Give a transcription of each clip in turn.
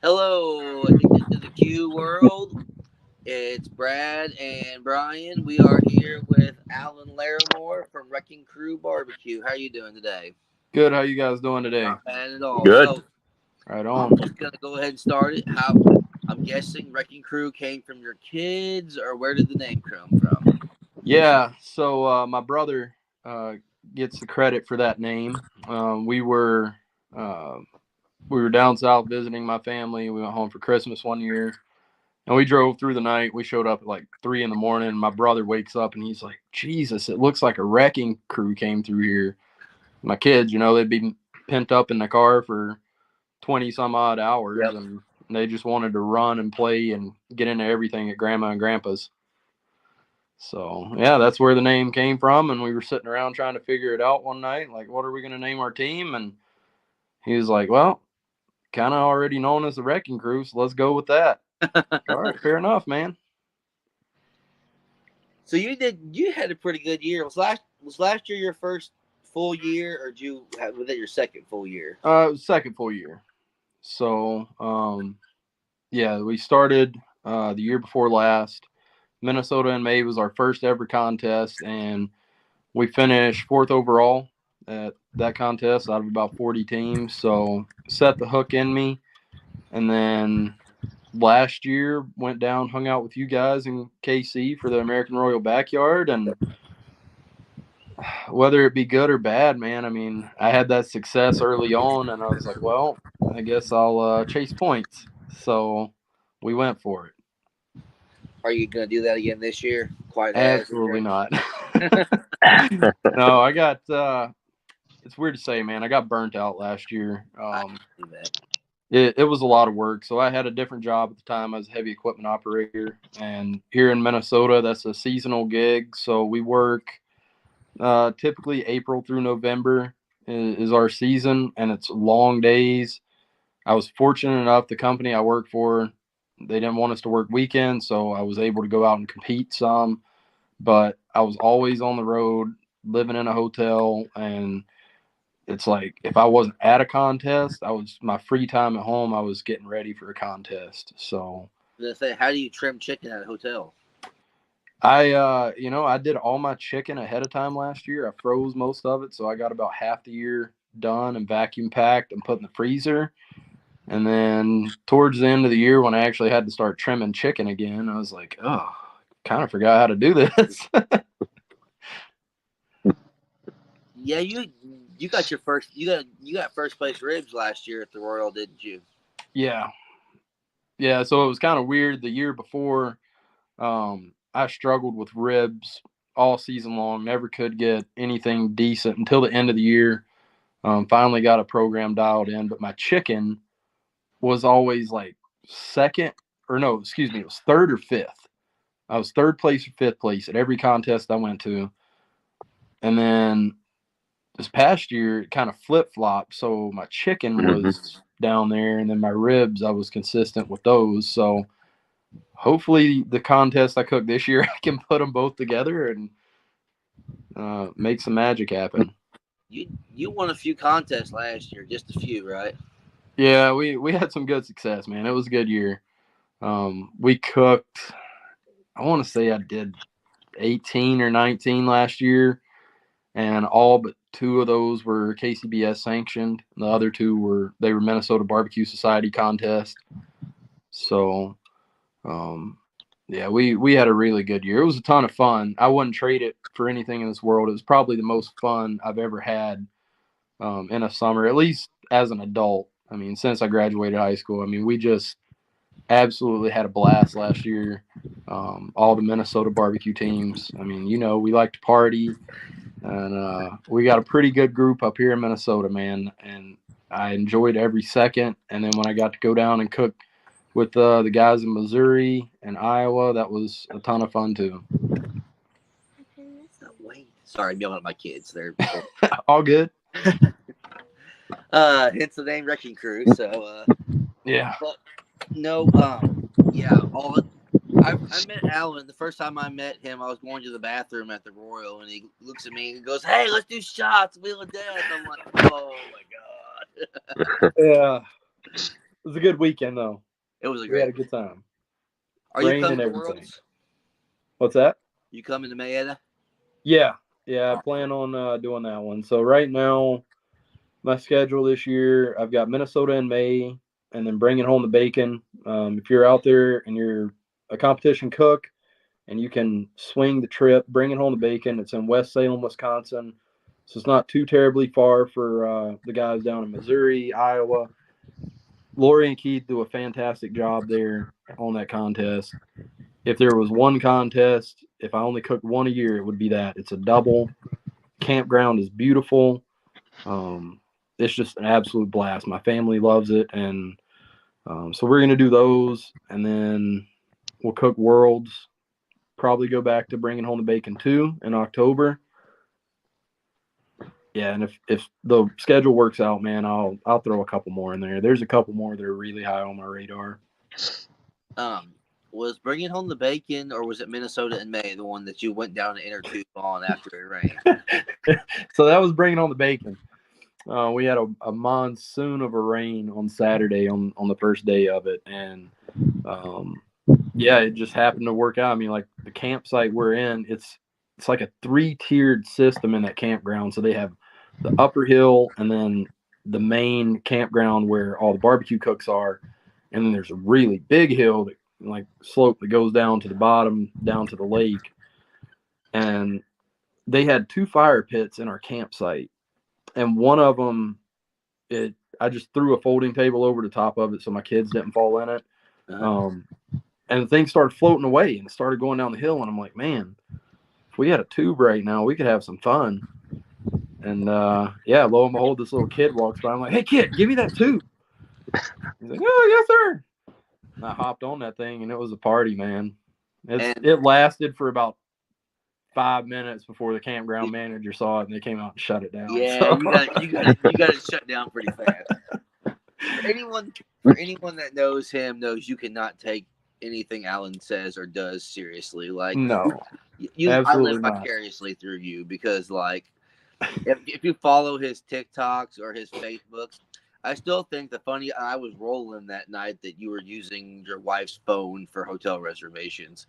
Hello, addicted to the Q world. It's Brad and Brian. We are here with Alan Larimore from Wrecking Crew BBQ. How are you doing today? Good. How you guys doing today? Not bad at all. Good. So Right I'm on. just gonna go ahead and start it. How I'm guessing Wrecking Crew came from your kids, or where did the name come from? Yeah. So my brother uh, gets the credit for that name. Uh, we were down south visiting my family. We went home for Christmas one year, and we drove through the night. We showed up at like 3 in the morning. My brother wakes up and he's like, "Jesus, it looks like a wrecking crew came through here." My kids, they'd be pent up in the car for 20 some odd hours, Yep. and they just wanted to run and play and get into everything at grandma and grandpa's. So yeah, that's where the name came from. And we were sitting around trying to figure it out one night, like, what are we going to name our team? And he was like, well, kind of already known as the Wrecking Crew, so let's go with that. All right, fair enough, man. So you had a pretty good year. Was last year your first full year, or was that your second full year? It was second full year. So yeah, we started the year before last. Minnesota in May was our first ever contest, and we finished fourth overall at that contest out of about 40 teams. So set the hook in me. And then last year went down, hung out with you guys in KC for the American Royal Backyard. And whether it be good or bad, man, I mean, I had that success early on, and I was like, well, I guess I'll chase points. So we went for it. Are you gonna do that again this year? Quite as Absolutely not. No, I got it's weird to say, man. I got burnt out last year. I do that. It was a lot of work. So I had a different job at the time. I was a heavy equipment operator. And here in Minnesota, that's a seasonal gig. So we work typically April through November is our season, and it's long days. I was fortunate enough, the company I work for, they didn't want us to work weekends. So I was able to go out and compete some. But I was always on the road, living in a hotel, and it's like if I wasn't at a contest, I was my free time at home. I was getting ready for a contest. So I was gonna say, how do you trim chicken at a hotel? I did all my chicken ahead of time last year. I froze most of it, so I got about half the year done and vacuum packed and put in the freezer. And then towards the end of the year, when I actually had to start trimming chicken again, I was like, oh, kind of forgot how to do this. Yeah, you got your first you got first place ribs last year at the Royal, didn't you? Yeah, yeah. So it was kind of weird. The year before, I struggled with ribs all season long. Never could get anything decent until the end of the year. Finally got a program dialed in, but my chicken was always like second, or no, excuse me, it was third or fifth. I was third place or fifth place at every contest I went to. And then this past year, it kind of flip flopped. So my chicken Hmm. was down there, and then my ribs, I was consistent with those. So hopefully, the contest I cook this year, I can put them both together and make some magic happen. You won a few contests last year, just a few, right? Yeah, we had some good success, man. It was a good year. We cooked. I want to say I did 18 or 19 last year, and all but two of those were KCBS sanctioned. The other two were Minnesota Barbecue Society contest. So, um, yeah, we had a really good year. It was a ton of fun. I wouldn't trade it for anything in this world. It was probably the most fun I've ever had in a summer, at least as an adult. I mean, since I graduated high school, I mean, we just absolutely had a blast last year. All the Minnesota barbecue teams. I mean, we like to party, and we got a pretty good group up here in Minnesota, man. And I enjoyed every second. And then when I got to go down and cook with the guys in Missouri and Iowa, that was a ton of fun too. Wait, sorry, I'm yelling at my kids. They're All good. hence the name Wrecking Crew. So Yeah. but no, yeah, all. I met Alan the first time I met him. I was going to the bathroom at the Royal, and he looks at me and goes, "Hey, let's do shots, wheel of death." I'm like, "Oh my god!" Yeah, it was a good weekend though. It was a We had great a good week. time. Are you Rain and coming to everything. Worlds? What's that? You coming to Mayetta? Yeah, yeah. I Oh, plan on doing that one. So right now, my schedule this year, I've got Minnesota in May, and then bringing home the bacon. If you're out there and you're a competition cook and you can swing the trip, bringing home the bacon. It's in West Salem, Wisconsin, so it's not too terribly far for the guys down in Missouri, Iowa. Lori and Keith do a fantastic job there on that contest. If there was one contest, if I only cooked one a year, it would be that. It's a double. Campground is beautiful. Um, it's just an absolute blast. My family loves it, and so we're gonna do those, and then we'll cook Worlds. Probably go back to bringing home the bacon too in October. Yeah, and if the schedule works out, man, I'll throw a couple more in there. There's a couple more that are really high on my radar. um, was bringing home the bacon, or was it Minnesota in May, the one that you went down the inner tube on after it rained? So that was bringing on the bacon. We had a monsoon of a rain on Saturday on the first day of it, and um, yeah, it just happened to work out. I mean, like the campsite we're in, it's like a three-tiered system in that campground. So they have the upper hill, and then the main campground where all the barbecue cooks are, and then there's a really big hill that like slope that goes down to the bottom, down to the lake, and they had two fire pits in our campsite, and one of them, it I just threw a folding table over the top of it so my kids didn't fall in it. Uh-huh. Um, and the thing started floating away and started going down the hill. And I'm like, man, if we had a tube right now, we could have some fun. And yeah, lo and behold, this little kid walks by. I'm like, hey, kid, give me that tube. He's like, oh, yes, sir. And I hopped on that thing, and it was a party, man. And It lasted for about 5 minutes before the campground manager saw it, and they came out and shut it down. yeah, So you got it shut down pretty fast. For anyone that knows him knows you cannot take anything Alan says or does seriously. Like no, I live absolutely not. vicariously through you because like if you follow his TikToks or his Facebooks, I still think the funny I was rolling that night that you were using your wife's phone for hotel reservations.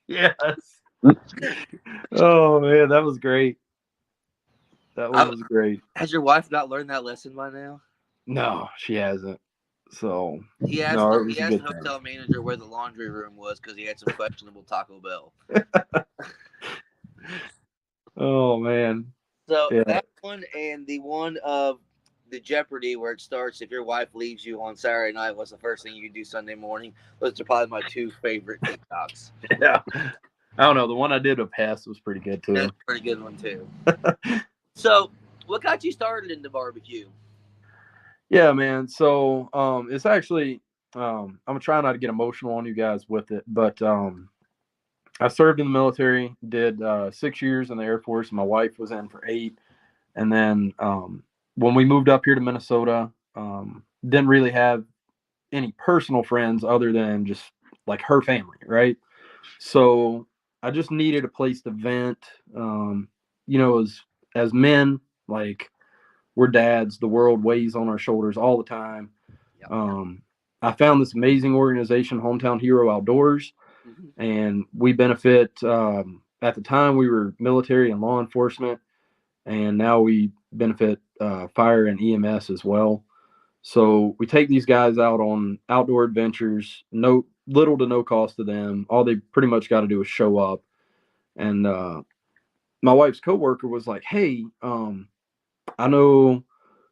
Yes. Oh man, that was great. That one I, was great. has your wife not learned that lesson by now? No, she hasn't. So He asked no, the it he was a asked good the thing. hotel manager where the laundry room was because he had some questionable Taco Bell. Oh man, So yeah, that one and the one of the Jeopardy where it starts if your wife leaves you on Saturday night, what's the first thing you do Sunday morning? Those are probably my two favorite TikToks. yeah. I don't know. The one I did with Pest was pretty good That's too. a pretty good one too. So what got you started into barbecue? Yeah, man. So it's actually I'm gonna try not to get emotional on you guys with it, but I served in the military, did 6 years in the Air Force, and my wife was in for 8. And then when we moved up here to Minnesota, didn't really have any personal friends other than just like her family, right? So I just needed a place to vent. Um, as men, like we're dads, the world weighs on our shoulders all the time. Yep. Um, I found this amazing organization, Hometown Hero Outdoors, Mm-hmm. and we benefit. At the time, we were military and law enforcement, and now we benefit fire and EMS as well. So we take these guys out on outdoor adventures, no little to no cost to them. All they pretty much got to do is show up. And my wife's coworker was like, "Hey, I know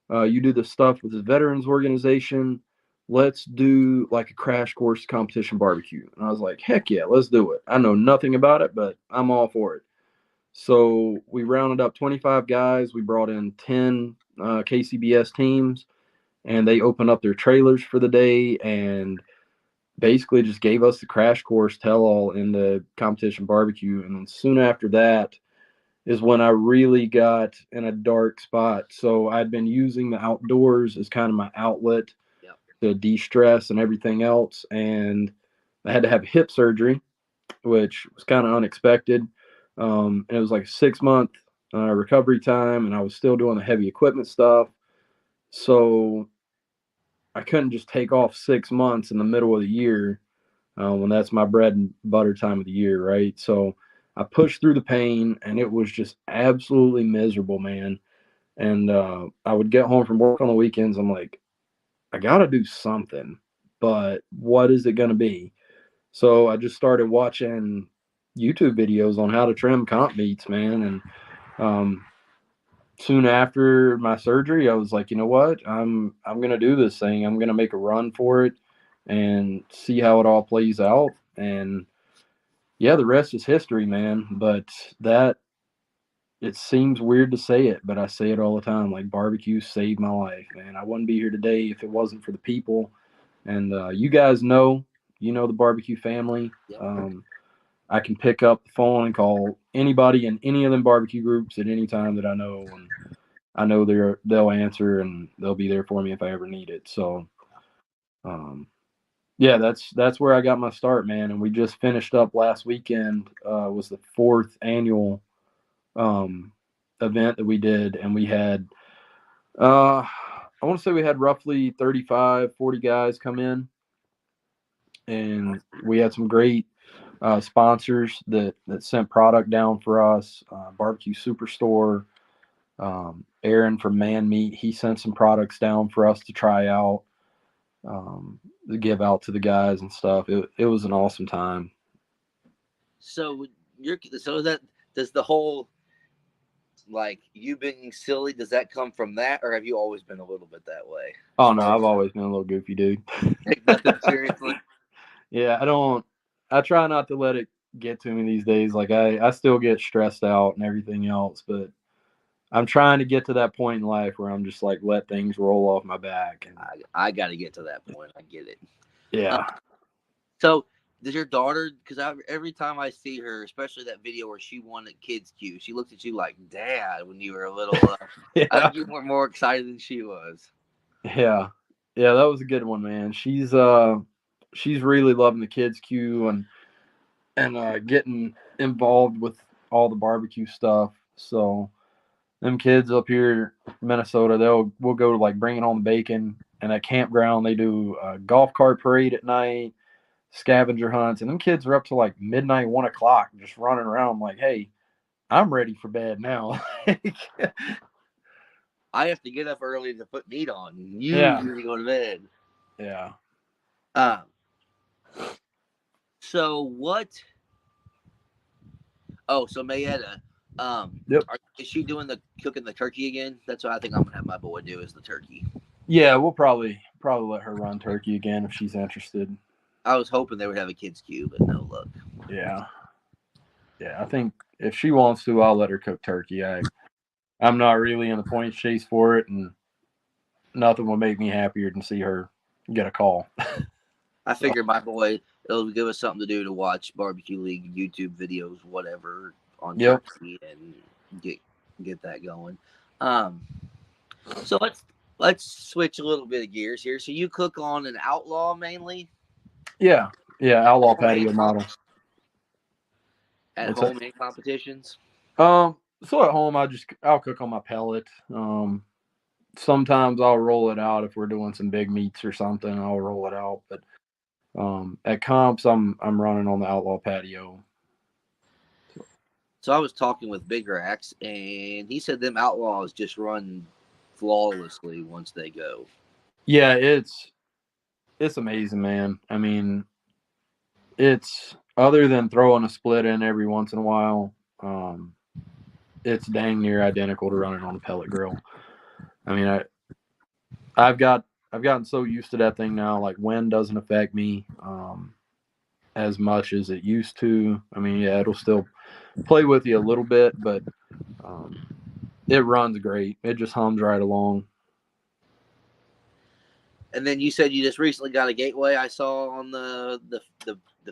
you do this stuff with this veterans organization. Let's do like a crash course competition barbecue." And I was like, "Heck yeah, let's do it." I know nothing about it, but I'm all for it. So we rounded up 25 guys. We brought in 10 KCBS teams, and they opened up their trailers for the day and basically just gave us the crash course tell all in the competition barbecue. And then soon after that is when I really got in a dark spot. So I'd been using the outdoors as kind of my outlet Yep. to de stress and everything else. And I had to have hip surgery, which was kind of unexpected. And it was like a 6 month recovery time, and I was still doing the heavy equipment stuff. So I couldn't just take off 6 months in the middle of the year when that's my bread and butter time of the year, right? So I pushed through the pain, and it was just absolutely miserable, man. And I would get home from work on the weekends. I'm like, I got to do something, but what is it going to be? So I just started watching YouTube videos on how to trim comp meats, man. And um, soon after my surgery, I was like, you know what? I'm gonna do this thing. I'm gonna make a run for it and see how it all plays out. And yeah, the rest is history, man. But that it seems weird to say it, but I say it all the time. Like barbecue saved my life, man. I wouldn't be here today if it wasn't for the people. And you guys know, you know the barbecue family. Yep. I can pick up the phone and call anybody in any of them barbecue groups at any time that I know, and I know they'll answer and they'll be there for me if I ever need it. So, um, yeah, that's where I got my start, man. And we just finished up last weekend. Was the fourth annual um, event that we did, and we had I want to say we had roughly 35, 40 guys come in, and we had some great sponsors that sent product down for us. Barbecue Superstore, Aaron from Man Meat, he sent some products down for us to try out, to give out to the guys and stuff. It was an awesome time. So so that does the whole like you being silly, does that come from that, or have you always been a little bit that way as Oh no, far as I've always been a little goofy dude. take nothing seriously? Yeah, I don't. I try not to let it get to me these days. Like I still get stressed out and everything else, but I'm trying to get to that point in life where I'm just like let things roll off my back and I got to get to that point. I get it. Uh, yeah. so does your daughter? Because every time I see her, especially that video where she won at Kids Q, she looked at you like Dad when you were a little. I Yeah. think you were more excited than she was. Yeah. Yeah, that was a good one, man. She's really loving the kids queue and getting involved with all the barbecue stuff. So them kids up here in Minnesota, we'll go to like bringing home the bacon, and at campground they do a golf cart parade at night, scavenger hunts, and them kids are up to like midnight, 1 o'clock, just running around like, hey, I'm ready for bed now. I have to get up early to put meat on. You Yeah, need to go to bed. yeah, Um, so what? Oh, so Mayetta, yep, is she doing the cooking the turkey again? That's what I think I'm gonna have my boy do is the turkey. yeah. We'll probably let her run turkey again if she's interested. I was hoping they would have a kids queue, but no luck. Yeah, yeah. I think if she wants to, I'll let her cook turkey. I'm not really in the points chase for it, and nothing will make me happier than see her get a call. I So, figured my boy it'll give us something to do to watch barbecue league YouTube videos, whatever, on yep. turkey and get get that going. Um, so let's switch a little bit of gears here. So you cook on an outlaw mainly Yeah, yeah. at Outlaw home and patio model. at What's that? home and competitions. So at home, I'll cook on my pellet. Sometimes I'll roll it out if we're doing some big meats or something. I'll roll it out, but at comps, I'm running on the outlaw patio. So, So I was talking with Big Rax, and he said them outlaws just run flawlessly once they go. yeah, it's amazing, man. I mean, it's other than throwing a split in every once in a while. It's dang near identical to running on a pellet grill. I mean, I've got I've gotten so used to that thing now. Like wind doesn't affect me as much as it used to. I mean, yeah, it'll still play with you a little bit, but um, it runs great. It just hums right along. And then you said you just recently got a gateway. I saw on the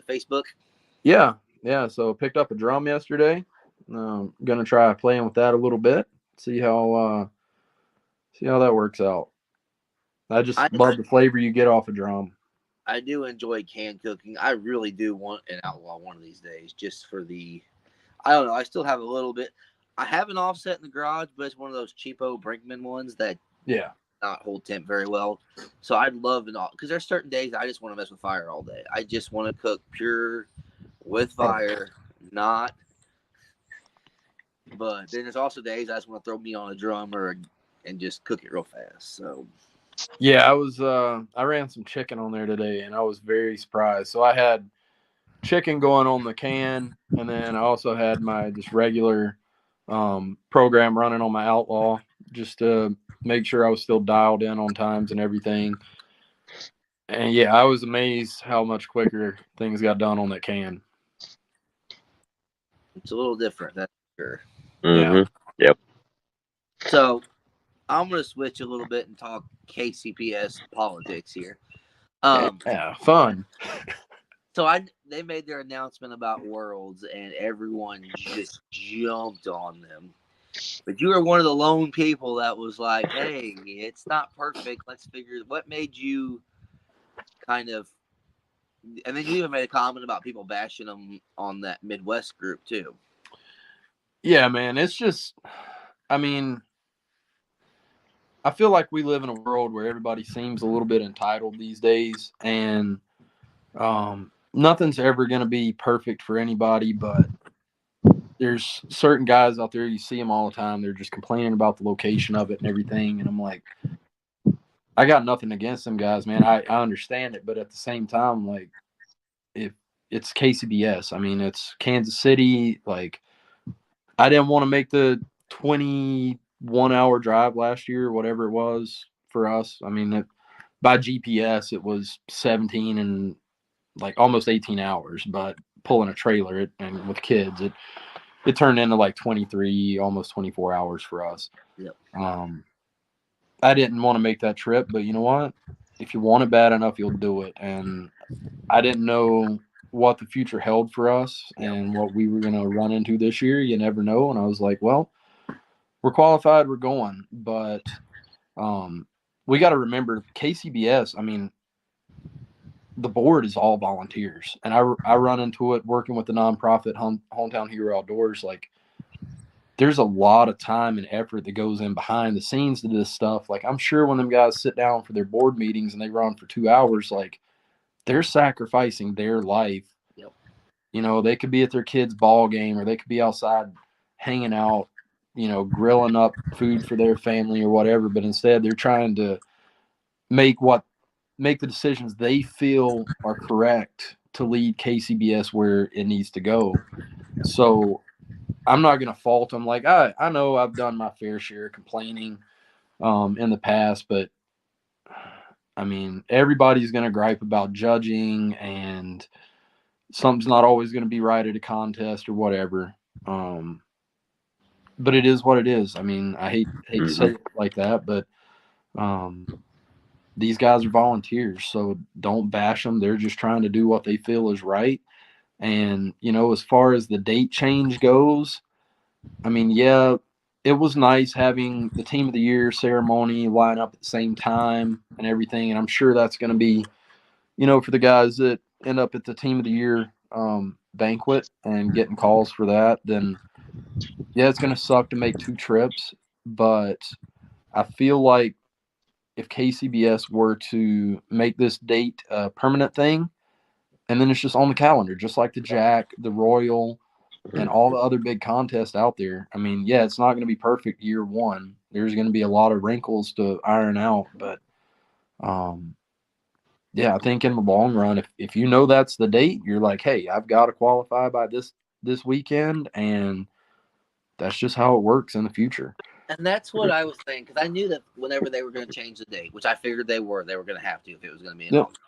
Facebook. Yeah, yeah. So picked up a drum yesterday. Gonna try playing with that a little bit. See how that works out. I just I love the flavor you get off a drum. I do enjoy can cooking. I really do want an outlaw one of these days, just for the. I don't know. I still have a little bit. I have an offset in the garage, but it's one of those cheapo Brinkman ones that Yeah, not hold temp very well. So I'd love it all because there's certain days I just want to mess with fire all day. I just want to cook pure with Oh, fire, not. But then there's also days I just want to throw meat on a drum or and just cook it real fast. So yeah, I ran some chicken on there today, and I was very surprised. So I had chicken going on the can, and then I also had my just regular program running on my Outlaw just to make sure I was still dialed in on times and everything. And yeah, I was amazed how much quicker things got done on that can. it's a little different, that's for sure. Yeah. Mm-hmm. Yep. So I'm gonna switch a little bit and talk KCPS politics here. Um, Yeah, fun. so I they made their announcement about Worlds and everyone just jumped on them. But you were one of the lone people that was like, "Hey, it's not perfect. Let's figure." What made you kind of? And then you even made a comment about people bashing them on that Midwest group too. Yeah, man. It's just, I mean, I feel like we live in a world where everybody seems a little bit entitled these days, and nothing's ever going to be perfect for anybody. But there's certain guys out there, you see them all the time. They're just complaining about the location of it and everything, and I'm like, I got nothing against them guys, man. I understand it, but at the same time, like, if it's KCBS, I mean, it's Kansas City. Like, I didn't want to make the 21-hour drive last year, whatever it was for us. I mean, by GPS, it was 17 and like almost 18 hours, but pulling a trailer and with kids, it turned into like 23, almost 24 hours for us. Yep. Um, I didn't want to make that trip, but you know what? If you want it bad enough, you'll do it. And I didn't know what the future held for us Yep. and what we were going to run into this year. You never know. And I was like, well, we're qualified, we're going. But we got to remember KCBS, I mean, the board is all volunteers. And I run into it working with the nonprofit Hometown Hero Outdoors. Like, there's a lot of time and effort that goes in behind the scenes to this stuff. Like, I'm sure when them guys sit down for their board meetings and they run for 2 hours, like, they're sacrificing their life. Yep. You know, they could be at their kid's ball game or they could be outside hanging out, grilling up food for their family or whatever. But instead, they're trying to make what make the decisions they feel are correct to lead KCBS where it needs to go. So I'm not going to fault them. Like, I know I've done my fair share of complaining in the past, but I mean, everybody's going to gripe about judging and something's not always going to be right at a contest or whatever. Um, but it is what it is. I mean, I hate to say Mm-hmm. it like that, but um, these guys are volunteers, so don't bash them. They're just trying to do what they feel is right. And as far as the date change goes, I mean, yeah, it was nice having the team of the year ceremony line up at the same time and everything. And I'm sure that's going to be, for the guys that end up at the team of the year banquet and getting calls for that, then yeah, it's going to suck to make two trips. But I feel like if KCBS were to make this date a permanent thing, and then it's just on the calendar, just like the Jack, the Royal, and all the other big contests out there. I mean, yeah, it's not going to be perfect year one. There's going to be a lot of wrinkles to iron out, but um, yeah, I think in the long run, if you know that's the date, you're like, hey, I've got to qualify by this weekend, and that's just how it works in the future. And that's what I was saying because I knew that whenever they were going to change the date, which I figured they were going to have to if it was going to be in Yep. August.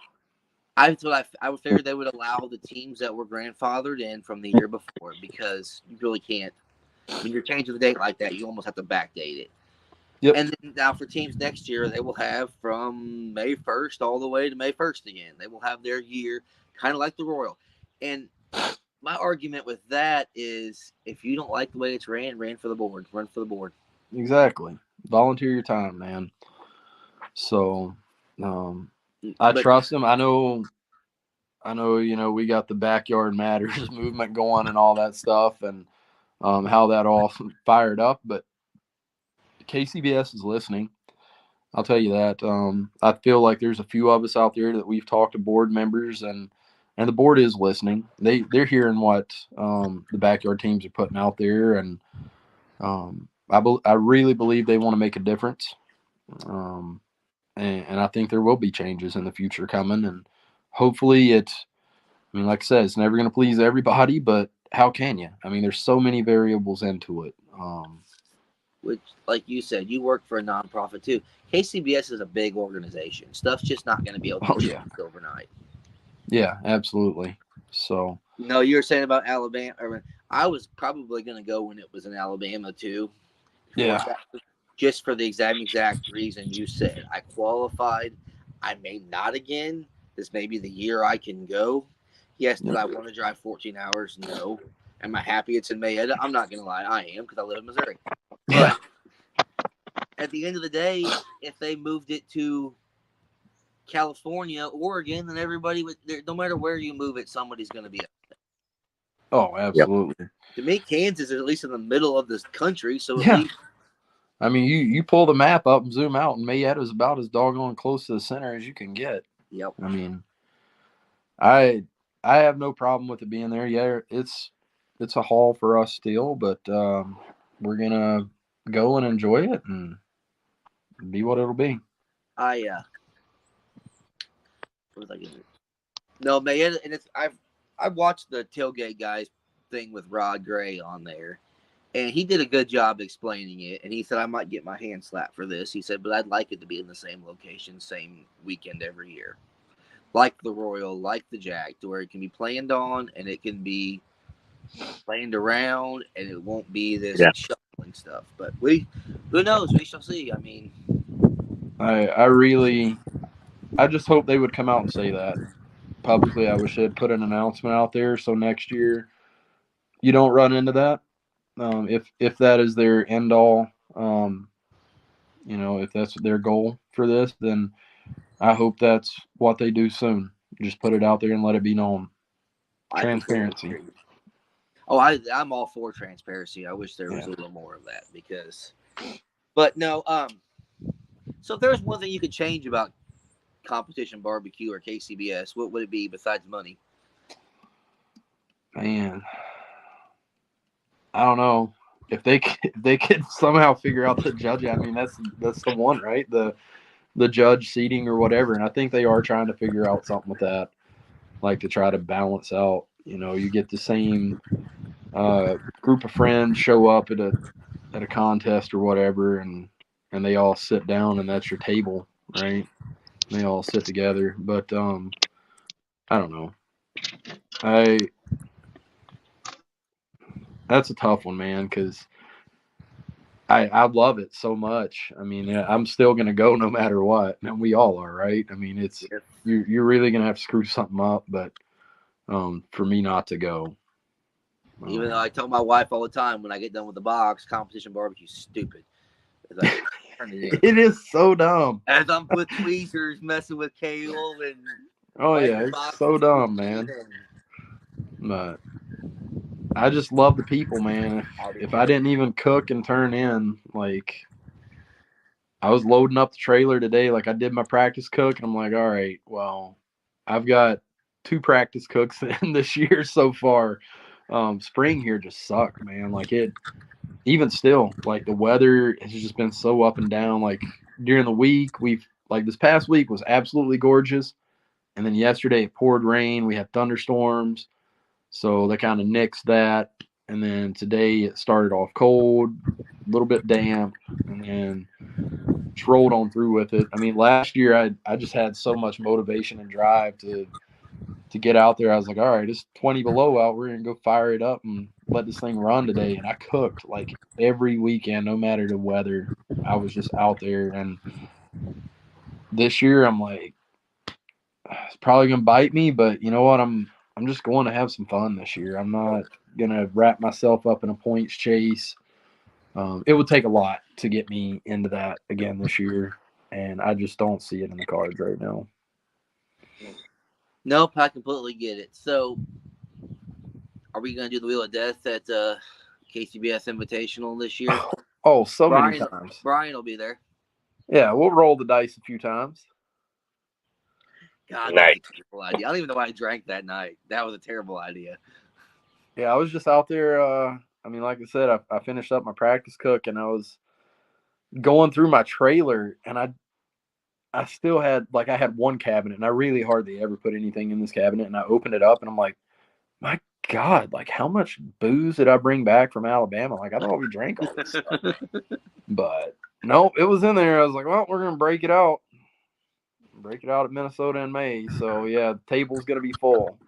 I would figure they would allow the teams that were grandfathered in from the year before because you really can't. When you're changing the date like that, you almost have to backdate it. Yep. And then now for teams next year, they will have from May 1st all the way to May 1st again. They will have their year, kind of like the Royal. And my argument with that is if you don't like the way it's ran for the board. Run for the board. Exactly. Volunteer your time, man. So, I But trust him. I know, we got the backyard matters movement going and all that stuff, and how that all fired up. But KCBS is listening. I'll tell you that. I feel like there's a few of us out there that we've talked to board members, and the board is listening. They're hearing what the backyard teams are putting out there, and I really believe they want to make a difference. Um, and I think there will be changes in the future coming, and hopefully it's. I mean, like I said, it's never going to please everybody, but how can you? I mean, there's so many variables into it. Which, like you said, you work for a nonprofit too. KCBS is a big organization. Stuff's just not going to be able to Oh change yeah, overnight. yeah, absolutely. So No, you were saying about Alabama. I was probably going to go when it was in Alabama too, for yeah, that, just for the exact reason you said. I qualified. I may not again. This may be the year I can go. Yes, did yep, I want to drive 14 hours? No. Am I happy it's in Mayetta? I'm not going to lie. I am because I live in Missouri. yeah, But at the end of the day, if they moved it to California, Oregon, then everybody would. No matter where you move it, somebody's going to be. oh, Yep. absolutely. To me, Kansas is at least in the middle of this country, so at Yeah, least. I mean, you pull the map up and zoom out, and Mayetta is about as doggone close to the center as you can get. Yep. I mean, I I have no problem with it being there. Yeah, it's a haul for us still, but we're gonna go and enjoy it and be what it'll be. I what was I getting? No, man, and I've watched the tailgate guys thing with Rod Gray on there, and he did a good job explaining it. And he said I might get my hand slapped for this. He said, but I'd like it to be in the same location, same weekend every year, like the Royal, like the Jack, to where it can be planned on and it can be planned around, and it won't be this Yeah. shuffling stuff. But who knows? We shall see. I mean, I really I just hope they would come out and say that publicly. I wish they'd put an announcement out there so next year you don't run into that. If that is their end all, if that's their goal for this, then I hope that's what they do soon. Just put it out there and let it be known. I completely Transparency. agree. Oh, I'm all for transparency. I wish there was Yeah. a little more of that because, but no. So if there was one thing you could change about competition barbecue or KCBS, what would it be besides money? Man, I don't know if they could somehow figure out the judge. I mean, that's the one, right? The judge seating or whatever. And I think they are trying to figure out something with that, like to try to balance out. You get the same group of friends show up at a contest or whatever, and they all sit down, and that's your table, right? And they all sit together. But I don't know. I That's a tough one, man, because I love it so much. I mean, yeah, I'm still gonna go no matter what, and we all are, right? I mean, it's Yes. you're really gonna have to screw something up, but for me not to go, Even though um, I tell my wife all the time when I get done with the box, competition barbecue stupid. It's like turn it in. it is so dumb. As I'm with tweezers messing with kale and Oh letting yeah, the it's boxes so cool dumb, man. and But I just love the people, man. I do If I too. didn't even cook and turn in, like I was loading up the trailer today, like I did my practice cook, and I'm like, all right, well, I've got two practice cooks in this year so far. Spring here just sucked, man. Like it, even still, like the weather has just been so up and down. Like during the week, we've like this past week was absolutely gorgeous, and then yesterday it poured rain. We had thunderstorms, so they kind of nixed that. And then today it started off cold, a little bit damp, and then just rolled on through with it. I mean, last year I just had so much motivation and drive to get out there. I was like, all right, it's 20 below out. We're gonna go fire it up and let this thing run today. And I cooked like every weekend, no matter the weather. I was just out there. And this year, I'm like, it's probably gonna bite me, but you know what? I'm just going to have some fun this year. I'm not gonna wrap myself up in a points chase. It would take a lot to get me into that again this year, and I just don't see it in the cards right now. Nope, I completely get it. So are we gonna do the Wheel of Death at KCBS Invitational this year? Oh, so many Brian times. Brian will be there. Yeah, we'll roll the dice a few times. God, that was Nice. a terrible idea. I don't even know why I drank that night. That was a terrible idea. Yeah, I was just out there. I mean, like I said, I finished up my practice cook, and I was going through my trailer, and I still had like I had one cabinet, and I really hardly ever put anything in this cabinet, and I opened it up, and I'm like, my God, like how much booze did I bring back from Alabama? Like I thought we drank all this stuff, but no, it was in there. I was like, well, we're gonna break it out at Minnesota in May. So yeah, the table's gonna be full.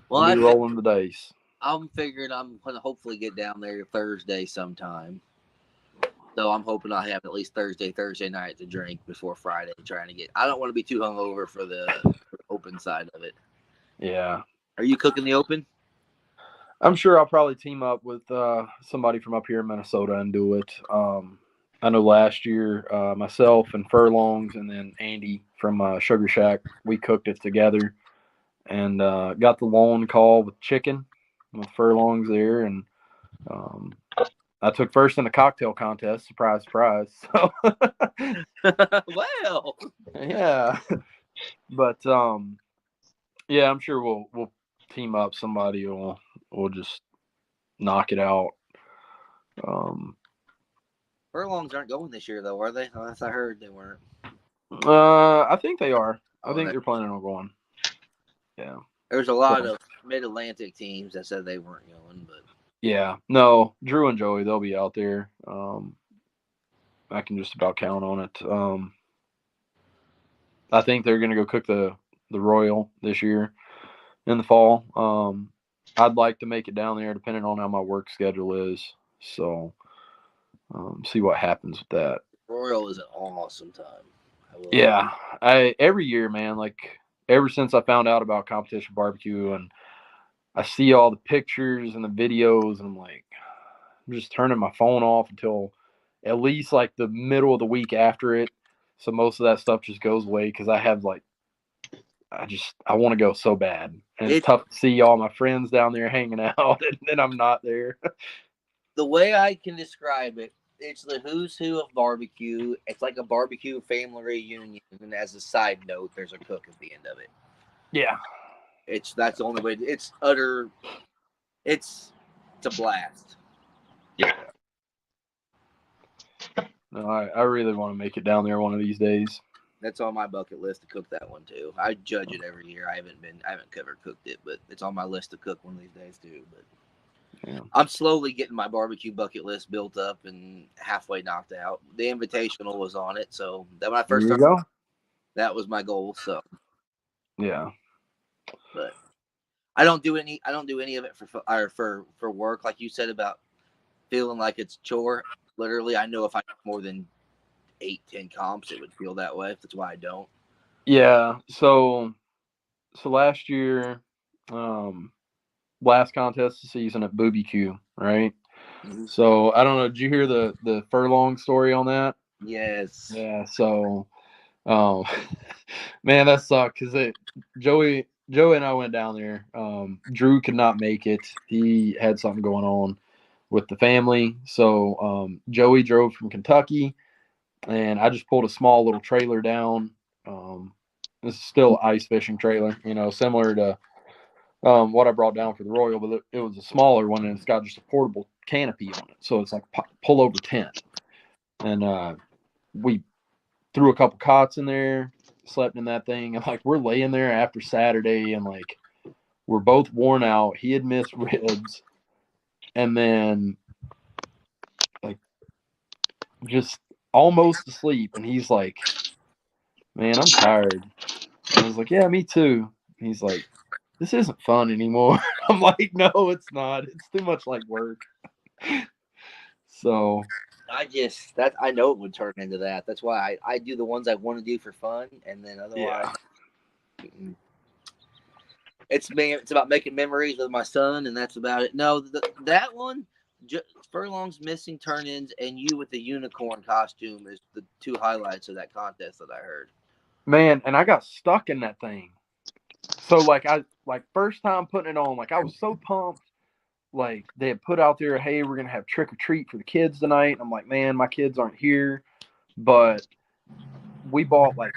Well, I'll be rolling the dice. I'm figuring I'm going to hopefully get down there Thursday sometime. So I'm hoping I have at least Thursday night to drink before Friday. Trying to get. I don't want to be too hungover for the open side of it. Yeah, Are you cooking the open? I'm sure I'll probably team up with somebody from up here in Minnesota and do it. I know last year, myself and Furlongs and then Andy from Sugar Shack, we cooked it together and got the loan call with chicken with Furlongs there. And um, I took first in the cocktail contest. Surprise, surprise. So, Well, yeah. But yeah, I'm sure we'll team up. Somebody will just knock it out. Um, furlongs aren't going this year though, are they? Unless I heard they weren't. I think they are. I Oh, think they're planning on going. Yeah. there's a So lot of Mid Atlantic teams that said they weren't going, but yeah, no, Drew and Joey, they'll be out there. I can just about count on it. I think they're gonna go cook the Royal this year in the fall. I'd like to make it down there, depending on how my work schedule is. So see what happens with that. Royal is an awesome time. I will say. Yeah, I every year, man. Like ever since I found out about competition barbecue, and I see all the pictures and the videos, and I'm like, I'm just turning my phone off until at least like the middle of the week after it. So most of that stuff just goes away because I have like I want to go so bad, and it's It tough to see all my friends down there hanging out, and then I'm not there. the way I can describe it, it's the who's who of barbecue. It's like a barbecue family reunion, and as a side note, there's a cook at the end of it. Yeah, It's that's the only way. It's utter. It's it's a blast. Yeah. no, I really want to make it down there one of these days. That's on my bucket list to cook that one too. I judge it every year. I haven't ever cooked it, but it's on my list to cook one of these days too. But Yeah, I'm slowly getting my barbecue bucket list built up and halfway knocked out. The invitational was on it, so that when I there first you started, go. that was my goal. So, Yeah, but I don't do any of it for work, like you said about feeling like it's a chore. Literally, I know if I do more than 8, 10 comps, it would feel that way. That's why I don't. yeah. So last year, um, last contest of the season at BBQ, right? Mhm. So I don't know. Did you hear the furlong story on that? Yes. Yeah. So, um, man, that sucked because Joey and I went down there. Drew could not make it. He had something going on with the family. So Joey drove from Kentucky, and I just pulled a small little trailer down. Um, this is still an ice fishing trailer, similar to what I brought down for the Royal, but it was a smaller one, and it's got just a portable canopy on it, so it's like pull over tent. And we threw a couple cots in there, slept in that thing, and like we're laying there after Saturday, and like we're both worn out. He had missed ribs, and then like just almost asleep, and he's like, "Man, I'm tired." And I was like, "Yeah, me too." And he's like, "This isn't fun anymore." I'm like, "No, it's not. It's too much like work." So I know it would turn into that. That's why I do the ones I want to do for fun, and then otherwise, yeah, it's about making memories with my son, and that's about it. No, that one, Furlong's missing turn-ins, and you with the unicorn costume is the two highlights of that contest that I heard. man, and I got stuck in that thing. So like first time putting it on, like I was so pumped. Like they had put out there, hey, we're gonna have trick or treat for the kids tonight. And I'm like, man, my kids aren't here, but we bought like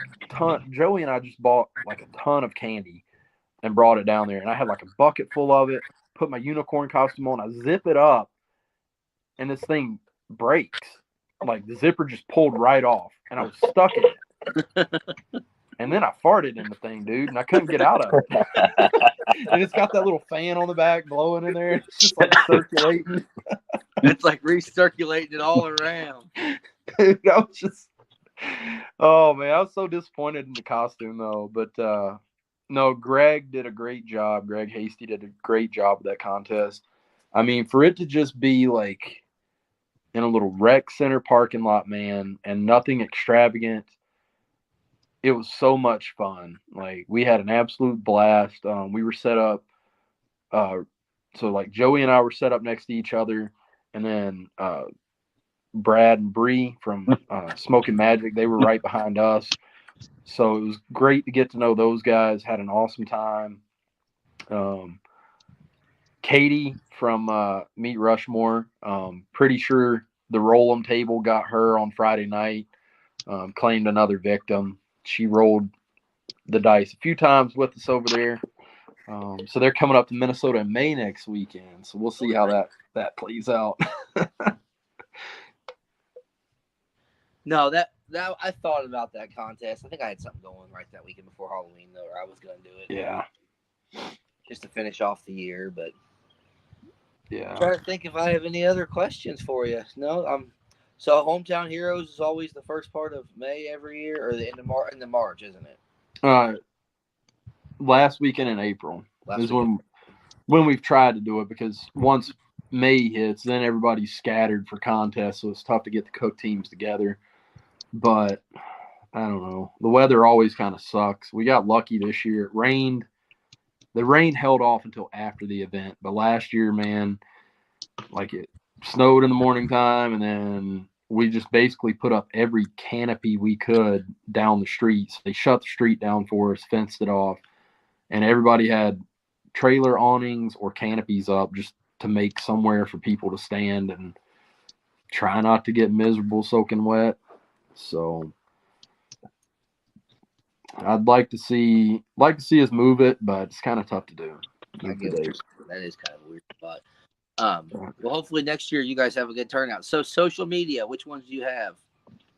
Joey and I just bought like a ton of candy and brought it down there. And I had like a bucket full of it, put my unicorn costume on, I zip it up, and this thing breaks. Like the zipper just pulled right off, and I was stuck in it. And then I farted in the thing, dude, and I couldn't get out of it. And it's got that little fan on the back blowing in there. It's just like circulating. It's like recirculating it all around. Dude, I was just, oh man, I was so disappointed in the costume though. But no, Greg did a great job. Greg Hasty did a great job with that contest. I mean, for it to just be like in a little rec center parking lot, man, and nothing extravagant, it was so much fun. Like we had an absolute blast. We were set up, so like Joey and I were set up next to each other, and then Brad and Bree from Smoking Magic, they were right behind us. So it was great to get to know those guys. Had an awesome time. Katie from Meet Rushmore, pretty sure the Roll-'em table got her on Friday night. Claimed another victim. She rolled the dice a few times with us over there. So they're coming up to Minnesota in May next weekend. So we'll see how that plays out. No, that I thought about that contest. I think I had something going right that weekend before Halloween, though, or I was going to do it. Yeah. Just to finish off the year, but yeah. I'm trying to think if I have any other questions for you. No, so Hometown Heroes is always the first part of May every year, or the end of March, isn't it? Last weekend in April is when we've tried to do it, because once May hits, then everybody's scattered for contests, so it's tough to get the cook teams together. But I don't know. The weather always kind of sucks. We got lucky this year. It rained. The rain held off until after the event. But last year, man, like it snowed in the morning time, and then we just basically put up every canopy we could down the streets. They shut the street down for us, fenced it off, and everybody had trailer awnings or canopies up just to make somewhere for people to stand and try not to get miserable soaking wet. So I'd like to see us move it, but it's kind of tough to do. I get it. That is kind of weird, but well, hopefully next year you guys have a good turnout. So social media, which ones do you have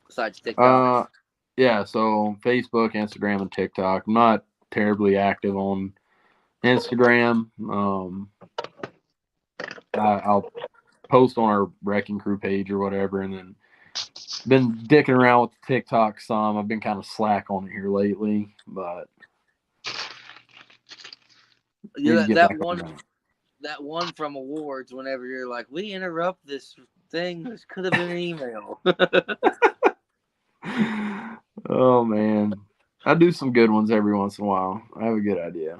besides TikTok? Yeah, so Facebook, Instagram, and TikTok. I'm not terribly active on Instagram. I'll post on our Wrecking Crew page or whatever, and then been dicking around with TikTok some. I've been kind of slack on it here lately, but yeah, that one from awards. Whenever you're like, we interrupt this thing. This could have been an email. Oh man, I do some good ones every once in a while. I have a good idea.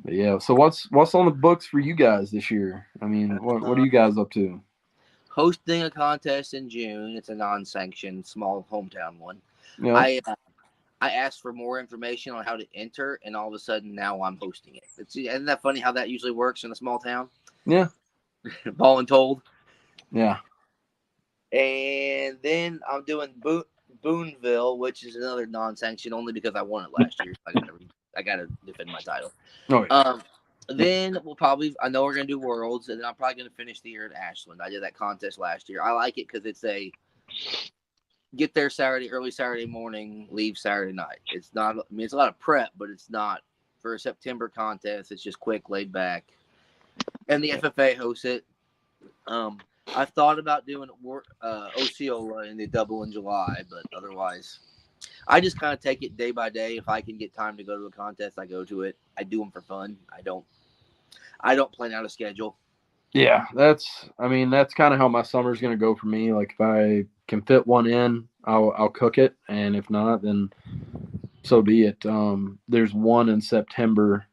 But yeah, so what's on the books for you guys this year? I mean, what are you guys up to? Hosting a contest in June. It's a non-sanctioned, small hometown one. Yeah. I asked for more information on how to enter, and all of a sudden now I'm hosting it. Isn't that funny how that usually works in a small town? Yeah. Ball and told. Yeah. And then I'm doing Boonville, which is another non-sanctioned, only because I won it last year. I gotta defend my title. Oh, yeah. Then I know we're gonna do Worlds, and then I'm probably gonna finish the year at Ashland. I did that contest last year. I like it because it's a get there early Saturday morning, leave Saturday night. It's not. I mean, it's a lot of prep, but it's not for a September contest. It's just quick, laid back, and the FFA hosts it. I've thought about doing Osceola in the double in July, but otherwise, I just kind of take it day by day. If I can get time to go to a contest, I go to it. I do them for fun. I don't plan out a schedule. Yeah, that's kind of how my summer's going to go for me. Like if I can fit one in, I'll cook it, and if not, then so be it. There's one in September.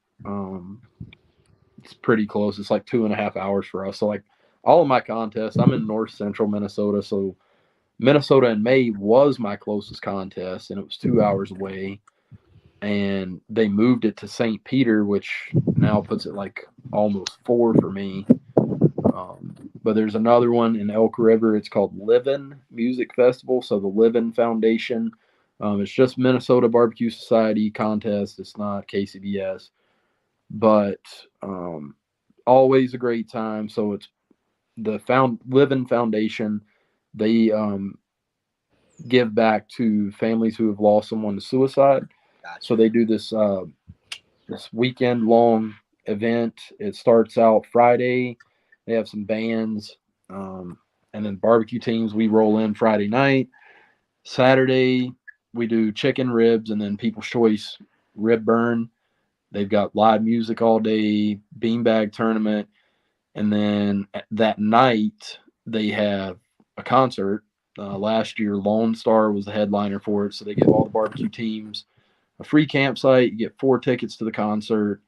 It's pretty close. It's like 2.5 hours for us. So like all of my contests, I'm in north central Minnesota, so Minnesota in May was my closest contest, and it was 2 hours away. And they moved it to St. Peter, which now puts it like almost 4 for me. But there's another one in Elk River. It's called Livin' Music Festival. So the Livin' Foundation. It's just Minnesota Barbecue Society contest. It's not KCBS, but always a great time. So it's the Livin' Foundation. They give back to families who have lost someone to suicide. So Gotcha. they do this weekend long event. It starts out Friday. They have some bands, and then barbecue teams. We roll in Friday night. Saturday we do chicken ribs and then people's choice rib burn. They've got live music all day, beanbag tournament, and then that night they have a concert. Last year, Lone Star was the headliner for it, so they give all the barbecue teams a free campsite. You get 4 tickets to the concert,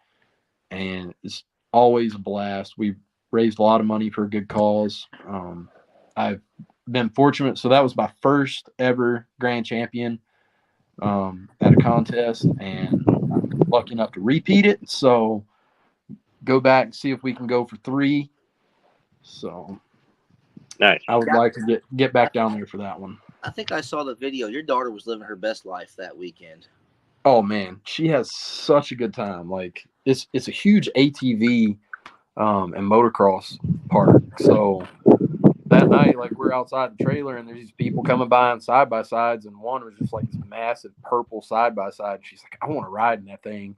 and it's always a blast. We've raised a lot of money for a good cause. I've been fortunate, so that was my first ever grand champion at a contest, and I'm lucky enough to repeat it. So go back and see if we can go for 3. So Nice. I would Yeah, like to get I, back down there for that one. I think I saw the video. Your daughter was living her best life that weekend. Oh man, she has such a good time. Like it's a huge ATV and motocross park. So that night, like we're outside the trailer and there's these people coming by on side by sides, and one was just like this massive purple side by side. She's like, I want to ride in that thing.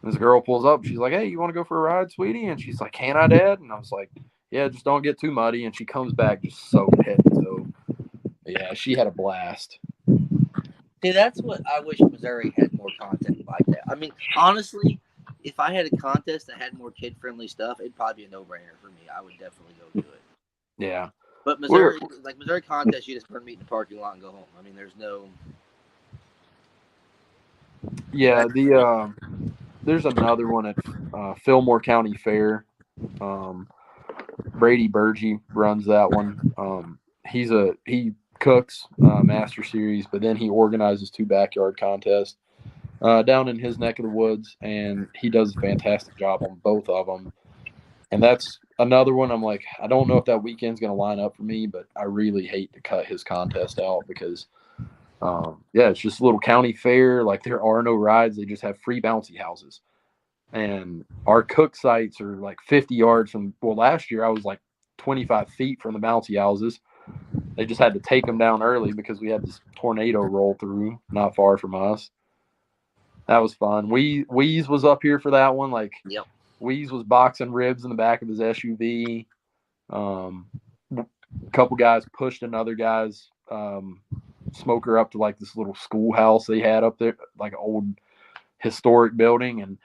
And this girl pulls up. She's like, hey, you want to go for a ride, sweetie? And she's like, can I, Dad? And I was like, yeah, just don't get too muddy. And she comes back just soaked head to toe. Yeah, she had a blast. See, that's what I wish Missouri had more content like that. I mean, honestly, if I had a contest that had more kid friendly stuff, it'd probably be a no brainer for me. I would definitely go do it. Yeah. But We're Missouri contest, you just burn meat in the parking lot and go home. I mean, there's no. yeah, there's another one at Fillmore County Fair. Brady Burgee runs that one. He cooks Master Series, but then he organizes 2 backyard contests down in his neck of the woods, and he does a fantastic job on both of them. And that's another one. I'm like, I don't know if that weekend's going to line up for me, but I really hate to cut his contest out because, yeah, it's just a little county fair. Like there are no rides; they just have free bouncy houses. And our cook sites are like 50 yards from. Well, last year I was like 25 feet from the bouncy houses. They just had to take them down early because we had this tornado roll through not far from us. That was fun. Weeze was up here for that one. Like Yep. Weeze was boxing ribs in the back of his SUV. A couple guys pushed another guy's smoker up to like this little schoolhouse they had up there, like an old historic building, and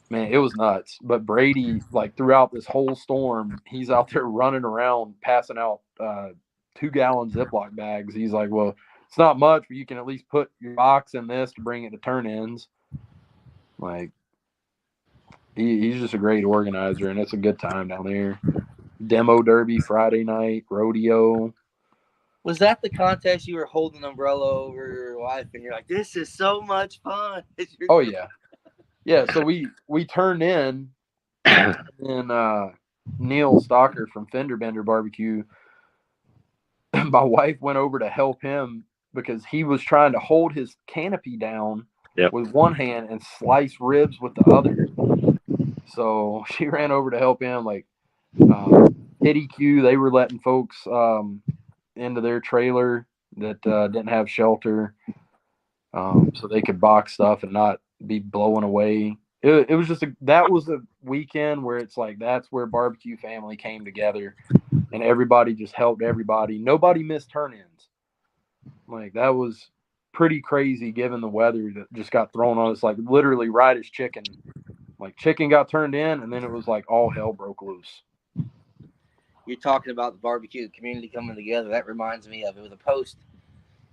man, it was nuts. But Brady, like throughout this whole storm, he's out there running around passing out 2-gallon Ziploc bags. He's like, well, it's not much, but you can at least put your box in this to bring it to turn ins. Like, he's just a great organizer, and it's a good time down there. Demo Derby Friday night, rodeo. Was that the contest you were holding an umbrella over your wife and you're like, this is so much fun? Oh yeah, yeah. So we turned in, and Neil Stalker from Fender Bender Barbecue. My wife went over to help him because he was trying to hold his canopy down Yep. with one hand and slice ribs with the other. So she ran over to help him. Like Kitty Q, they were letting folks into their trailer that didn't have shelter, so they could box stuff and not be blowing away. It was just that was a weekend where it's like that's where barbecue family came together, and everybody just helped everybody. Nobody missed turn-ins. Like that was pretty crazy given the weather that just got thrown on us. Like literally right as chicken, like chicken got turned in, and then it was like all hell broke loose. You're talking about the barbecue community coming together. That reminds me of it was a post.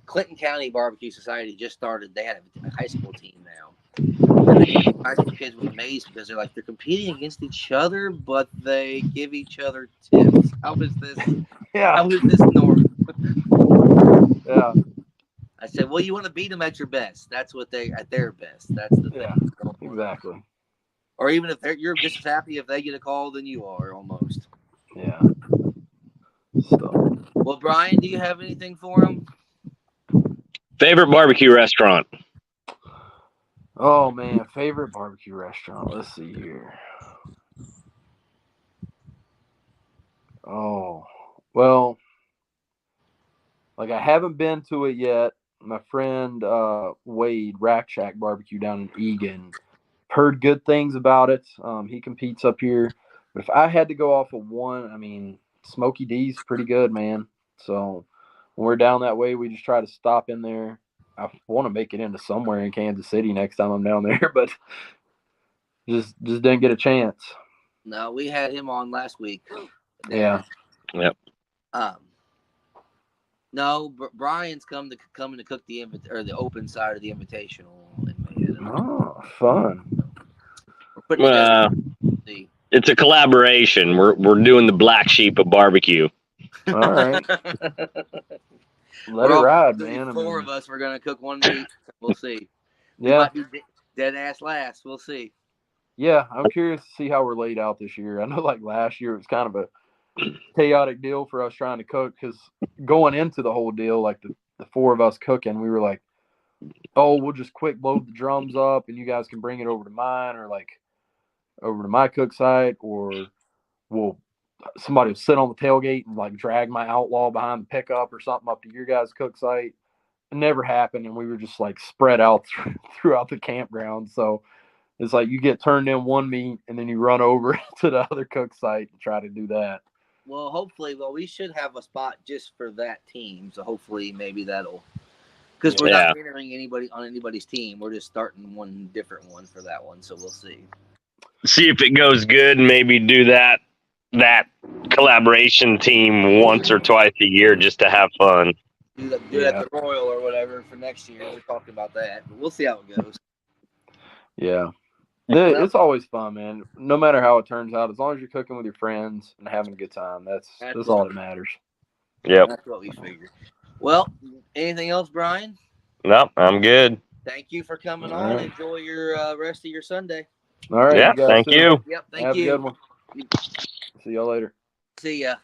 Clinton County Barbecue Society just started. They had a high school team now. And the high school kids were amazed because they're competing against each other, but they give each other tips. How is this? Yeah. How is this normal? Yeah. I said, well, you want to beat them at your best. That's what they at their best. That's the thing. Yeah. Exactly. Or even if you're just as happy if they get a call than you are, almost. Yeah. Well, Brian, do you have anything for him? Favorite barbecue restaurant? Oh man, favorite barbecue restaurant. Let's see here. Oh, well, like I haven't been to it yet. My friend Wade Rack Shack Barbecue down in Egan heard good things about it. He competes up here, but if I had to go off of one, I mean, Smoky D's pretty good, man. So when we're down that way, we just try to stop in there. I want to make it into somewhere in Kansas City next time I'm down there, but just didn't get a chance. No, we had him on last week. Yeah. Yep. Um, no, Brian's coming to cook the open side of the invitational in May. Oh, fun. We're putting together. It's a collaboration. We're doing the black sheep of barbecue. All right. Let it ride, man. Four of us, we're going to cook one meat. We'll see. We Yeah. might be dead ass last. We'll see. Yeah, I'm curious to see how we're laid out this year. I know like last year it was kind of a chaotic deal for us trying to cook because going into the whole deal, like the four of us cooking, we were like, oh, we'll just quick load the drums up and you guys can bring it over to mine or like over to my cook site, or somebody will sit on the tailgate and like drag my outlaw behind the pickup or something up to your guys' cook site. It never happened, and we were just like spread out throughout the campground. So it's like you get turned in one meat and then you run over to the other cook site and try to do that. Well, hopefully, we should have a spot just for that team. So hopefully, maybe that'll, because we're not entering anybody on anybody's team. We're just starting one different one for that one. So we'll see. See if it goes good, and maybe do that collaboration team once or twice a year just to have fun. Do that at the Royal or whatever for next year. We're talking about that, but we'll see how it goes. Yeah. It's always fun, man. No matter how it turns out, as long as you're cooking with your friends and having a good time, that's all that matters. Yep. That's what we figured. Well, anything else, Brian? No, I'm good. Thank you for coming on. Right. Enjoy your rest of your Sunday. All right. Yeah, thank you. Yep, thank you. Have a good one. See y'all later. See ya.